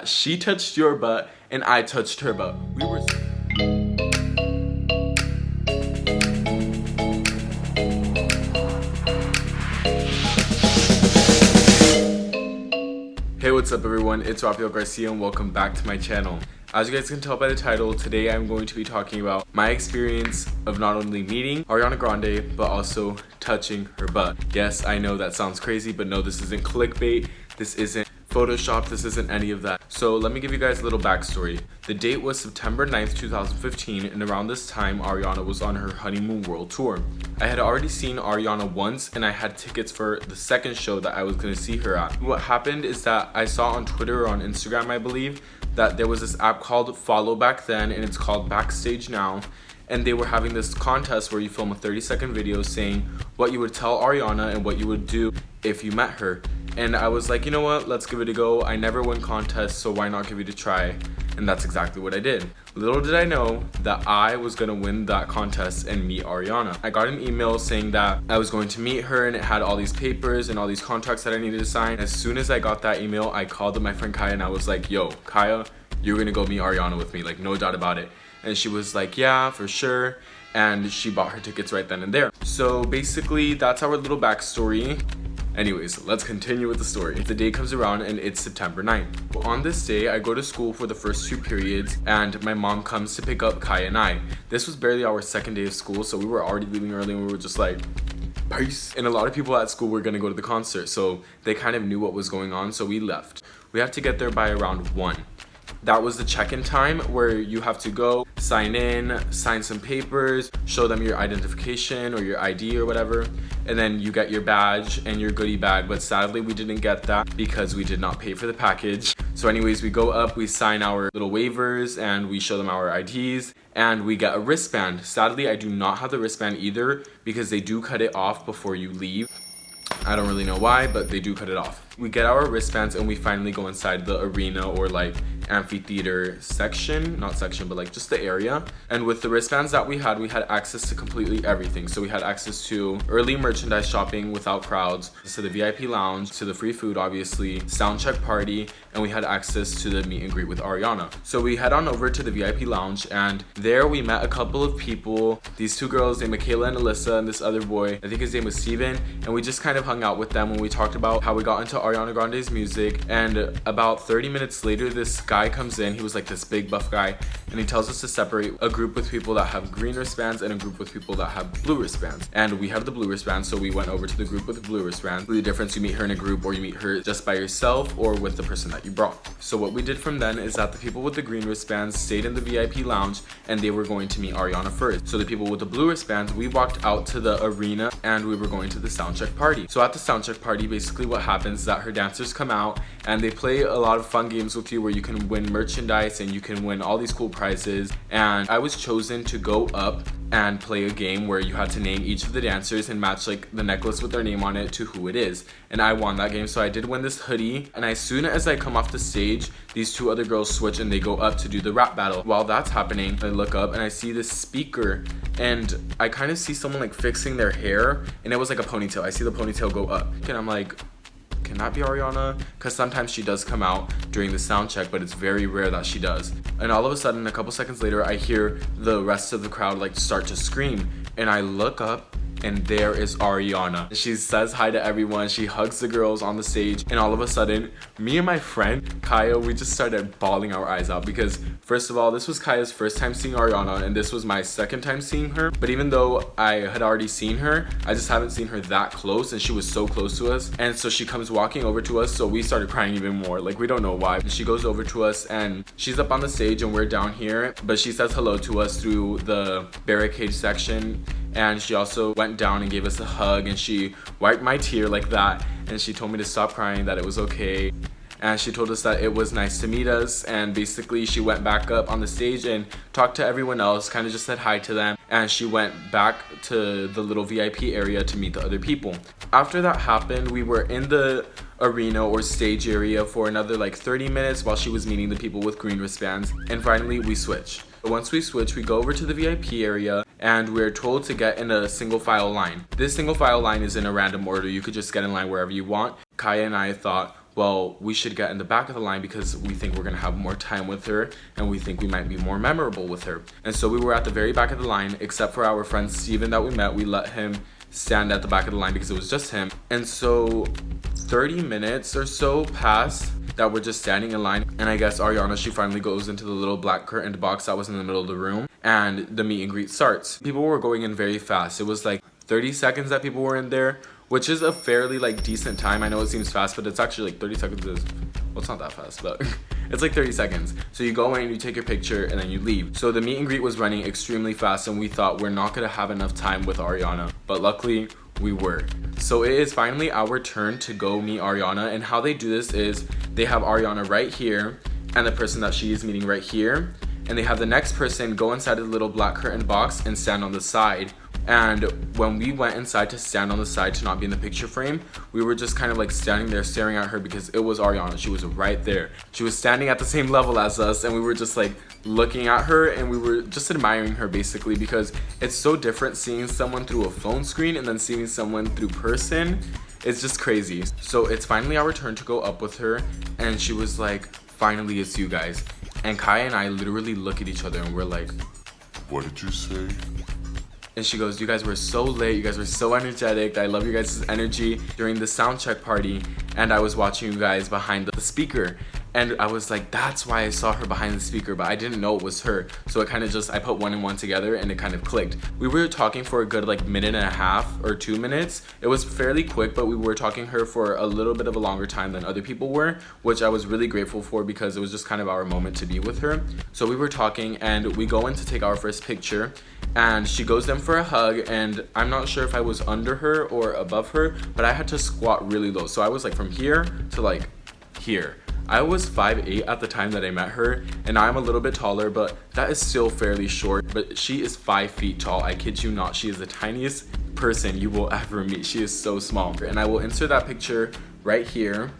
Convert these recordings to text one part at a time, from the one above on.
She touched your butt and I touched her butt. We were... Hey, what's up everyone? It's Itsrafaelgarcia and welcome back to my channel. As you guys can tell by the title, today I'm going to be talking about my experience of not only meeting Ariana Grande, but also touching her butt. Yes, I know that sounds crazy, but no, this isn't clickbait. This isn't Photoshop, this isn't any of that. So let me give you guys a little backstory. The date was September 9th, 2015, and around this time, Ariana was on her honeymoon world tour. I had already seen Ariana once, and I had tickets for the second show that I was gonna see her at. What happened is that I saw on Twitter or on Instagram, I believe, that there was this app called Follow back then, and it's called Backstage now. And they were having this contest where you film a 30-second video saying what you would tell Ariana and what you would do if you met her. And I was like, you know what, let's give it a go. I never win contests, so why not give it a try? And that's exactly what I did. Little did I know that I was gonna win that contest and meet Ariana. I got an email saying that I was going to meet her, and it had all these papers and all these contracts that I needed to sign. As soon as I got that email, I called up my friend Kaya and I was like, yo, Kaya, you're gonna go meet Ariana with me, like no doubt about it. And she was like, yeah, for sure. And she bought her tickets right then and there. So basically, that's our little backstory. Anyways, let's continue with the story. The day comes around and it's September 9th. On this day, I go to school for the first 2 periods and my mom comes to pick up Kaya and I. This was barely our second day of school, so we were already leaving early and we were just like, peace. And a lot of people at school were gonna go to the concert, so they kind of knew what was going on, so we left. We had to get there by around 1. That was the check-in time where you have to go, sign in, sign some papers, show them your identification or your ID or whatever, and then you get your badge and your goodie bag. But sadly, we didn't get that because we did not pay for the package. So anyways, we go up, we sign our little waivers and we show them our IDs and we get a wristband. Sadly, I do not have the wristband either because they do cut it off before you leave. I don't really know why, but they do cut it off. We get our wristbands and we finally go inside the arena or like amphitheater section, not section, but like just the area. And with the wristbands that we had access to completely everything. So we had access to early merchandise shopping without crowds, to the VIP lounge, to the free food, obviously, sound check party, and we had access to the meet and greet with Ariana. So we head on over to the VIP lounge and there we met a couple of people, these 2 girls named Michaela and Alyssa and this other boy, I think his name was Steven, and we just kind of hung out with them when we talked about how we got into Ariana Grande's music. And about 30 minutes later, this guy comes in. He was like this big buff guy, and he tells us to separate a group with people that have green wristbands and a group with people that have blue wristbands. And we have the blue wristbands, so we went over to the group with the blue wristbands. The difference, you meet her in a group or you meet her just by yourself or with the person that you brought. So what we did from then is that the people with the green wristbands stayed in the VIP lounge and they were going to meet Ariana first. So the people with the blue wristbands, we walked out to the arena and we were going to the soundcheck party. So at the soundcheck party, basically what happens is that her dancers come out and they play a lot of fun games with you where you can win merchandise and you can win all these cool prizes. And I was chosen to go up and play a game where you had to name each of the dancers and match like the necklace with their name on it to who it is. And I won that game, so I did win this hoodie. And as soon as I come off the stage, these 2 other girls switch and they go up to do the rap battle. While that's happening, I look up and I see this speaker and I kind of see someone like fixing their hair, and it was like a ponytail. I see the ponytail go up and I'm like, can that be Ariana? Because sometimes she does come out during the sound check, but it's very rare that she does. And all of a sudden, a couple seconds later, I hear the rest of the crowd like start to scream, and I look up and there is Ariana. She says hi to everyone, she hugs the girls on the stage, and all of a sudden, me and my friend Kaya, we just started bawling our eyes out because first of all, this was Kaya's first time seeing Ariana and this was my second time seeing her. But even though I had already seen her, I just haven't seen her that close, and she was so close to us. And so she comes walking over to us, so we started crying even more. Like, we don't know why. She goes over to us and she's up on the stage and we're down here, but she says hello to us through the barricade section. And she also went down and gave us a hug, and she wiped my tear like that, and she told me to stop crying, that it was okay. And she told us that it was nice to meet us, and basically she went back up on the stage and talked to everyone else, kind of just said hi to them, and she went back to the little VIP area to meet the other people. After that happened, we were in the arena or stage area for another like 30 minutes while she was meeting the people with green wristbands, and finally we switched. Once we switch, we go over to the VIP area and we're told to get in a single file line. This single file line is in a random order. You could just get in line wherever you want. Kaya and I thought, well, we should get in the back of the line because we think we're gonna have more time with her and we think we might be more memorable with her. And so we were at the very back of the line, except for our friend Steven that we met. We let him stand at the back of the line because it was just him. And so 30 minutes or so passed that we're just standing in line, and I guess Ariana, she finally goes into the little black curtained box that was in the middle of the room, and the meet and greet starts. People were going in very fast. It was like 30 seconds that people were in there, which is a fairly like decent time. I know it seems fast, but it's actually like 30 seconds is, well, it's not that fast, but it's like 30 seconds. So you go in, you take your picture, and then you leave. So the meet and greet was running extremely fast, and we thought we're not gonna have enough time with Ariana, but luckily we were. So it is finally our turn to go meet Ariana, and how they do this is they have Ariana right here and the person that she is meeting right here, and they have the next person go inside the little black curtain box and stand on the side. And when we went inside to stand on the side to not be in the picture frame, we were just kind of like standing there staring at her because it was Ariana. She was right there. She was standing at the same level as us, and we were just like looking at her, and we were just admiring her basically, because it's so different seeing someone through a phone screen and then seeing someone through person. It's just crazy. So it's finally our turn to go up with her, and she was like, finally it's you guys. And Kai and I literally look at each other and we're like, what did you say? and she goes, you guys were so late, you guys were so energetic, I love you guys' energy during the sound check party, and I was watching you guys behind the speaker. And I was like, that's why I saw her behind the speaker, but I didn't know it was her. So it kind of just, I put one and one together and it kind of clicked. We were talking for a good like minute and a half or 2 minutes. It was fairly quick, but we were talking her for a little bit of a longer time than other people were, which I was really grateful for because it was just kind of our moment to be with her. So we were talking, and we go in to take our first picture, and she goes in for a hug, and I'm not sure if I was under her or above her, but I had to squat really low. So I was like from here to like here. I was 5'8" at the time that I met her, and I'm a little bit taller, but that is still fairly short. But she is 5 feet tall. I kid you not. She is the tiniest person you will ever meet. She is so small. And I will insert that picture right here.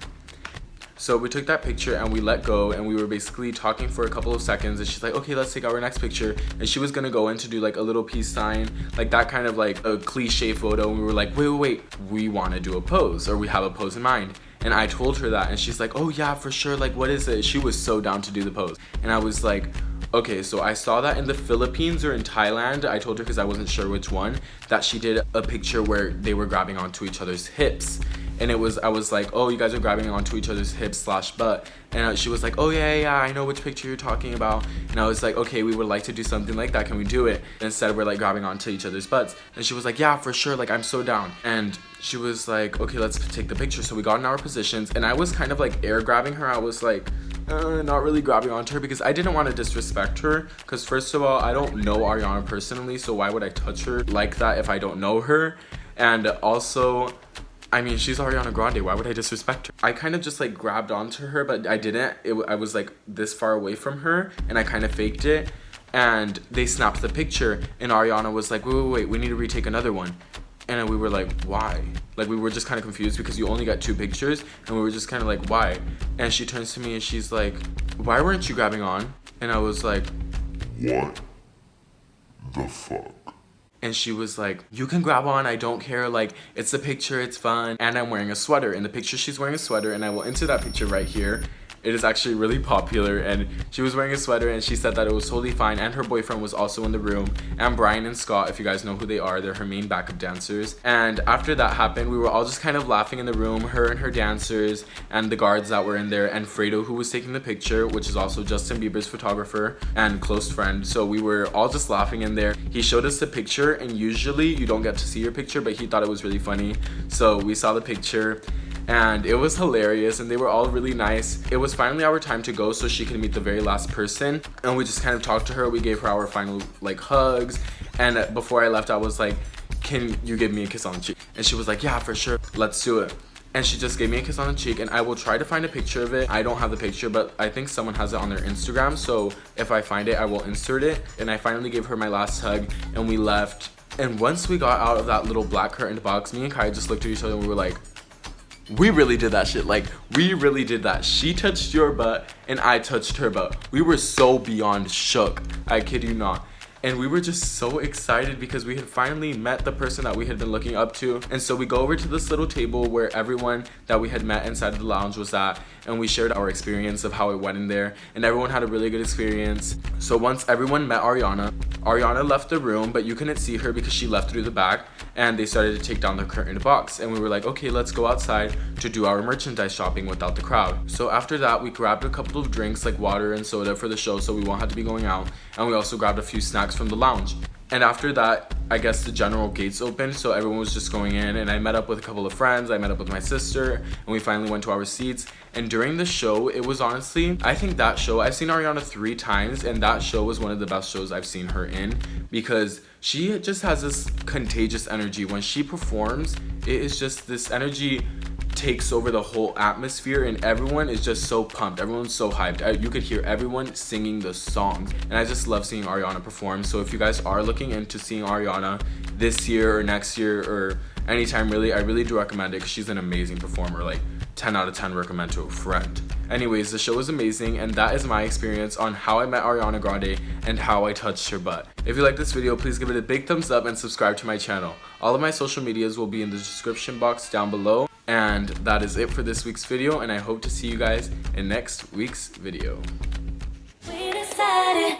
So we took that picture and we let go, and we were basically talking for a couple of seconds, and she's like, okay, let's take our next picture. And she was gonna go in to do like a little peace sign, like that kind of like a cliche photo. And we were like, wait, we wanna do a pose, or we have a pose in mind. And I told her that, and she's like, oh yeah, for sure, like what is it? She was so down to do the pose. And I was like, okay, so I saw that in the Philippines or in Thailand. I told her because I wasn't sure which one, that she did a picture where they were grabbing onto each other's hips. And I was like, oh, you guys are grabbing onto each other's hips / butt. And she was like, oh yeah, I know which picture you're talking about. And I was like, okay, we would like to do something like that. Can we do it? And instead we're like grabbing onto each other's butts. And she was like, yeah, for sure. Like, I'm so down. And she was like, okay, let's take the picture. So we got in our positions, and I was kind of like air grabbing her. I was like, not really grabbing onto her because I didn't want to disrespect her. Because first of all, I don't know Ariana personally, so why would I touch her like that if I don't know her? And also, I mean, she's Ariana Grande. Why would I disrespect her? I kind of just like grabbed onto her, but I didn't. I was like this far away from her, and I kind of faked it. And they snapped the picture, and Ariana was like, wait, we need to retake another one. And we were like, why? Like, we were just kind of confused because you only got 2 pictures, and we were just kind of like, why? And she turns to me and she's like, why weren't you grabbing on? And I was like, what the fuck? and she was like, you can grab on, I don't care, like, it's a picture, it's fun. And I'm wearing a sweater. In the picture, she's wearing a sweater, and I will insert that picture right here. It is actually really popular, and she was wearing a sweater, and she said that it was totally fine, and her boyfriend was also in the room, and Brian and Scott, if you guys know who they are, they're her main backup dancers. And after that happened, we were all just kind of laughing in the room, her and her dancers, and the guards that were in there, and Fredo, who was taking the picture, which is also Justin Bieber's photographer and close friend. So we were all just laughing in there. He showed us the picture, and usually you don't get to see your picture, but he thought it was really funny. So we saw the picture, and it was hilarious, and they were all really nice. It was finally our time to go so she could meet the very last person, and we just kind of talked to her. We gave her our final like hugs, and before I left I was like, can you give me a kiss on the cheek? And she was like, yeah, for sure, let's do it. And she just gave me a kiss on the cheek, and I will try to find a picture of it. I don't have the picture, but I think someone has it on their Instagram, so if I find it I will insert it. And I finally gave her my last hug, and we left. And once we got out of that little black curtained box, me and Kai just looked at each other and we were like, we really did that shit. Like, we really did that. She touched your butt and I touched her butt. We were so beyond shook. I kid you not. and we were just so excited because we had finally met the person that we had been looking up to. And so we go over to this little table where everyone that we had met inside of the lounge was at, and we shared our experience of how it went in there, and everyone had a really good experience. So once everyone met Ariana left the room, but you couldn't see her because she left through the back, and they started to take down the curtain box, and we were like, okay, let's go outside to do our merchandise shopping without the crowd. So after that, we grabbed a couple of drinks like water and soda for the show so we won't have to be going out, and we also grabbed a few snacks from the lounge. And after that, I guess the general gates opened, so everyone was just going in, and I met up with a couple of friends, I met up with my sister, and we finally went to our seats. And during the show, it was honestly, I think that show, I've seen Ariana 3 times, and that show was one of the best shows I've seen her in, because she just has this contagious energy. When she performs, it is just this energy takes over the whole atmosphere, and everyone is just so pumped, everyone's so hyped. You could hear everyone singing the songs, and I just love seeing Ariana perform. So if you guys are looking into seeing Ariana this year or next year or anytime really, I really do recommend it because she's an amazing performer. Like 10 out of 10 recommend to a friend. Anyways, the show was amazing, and that is my experience on how I met Ariana Grande and how I touched her butt. If you like this video, please give it a big thumbs up and subscribe to my channel. All of my social medias will be in the description box down below. And that is it for this week's video, and I hope to see you guys in next week's video. We decided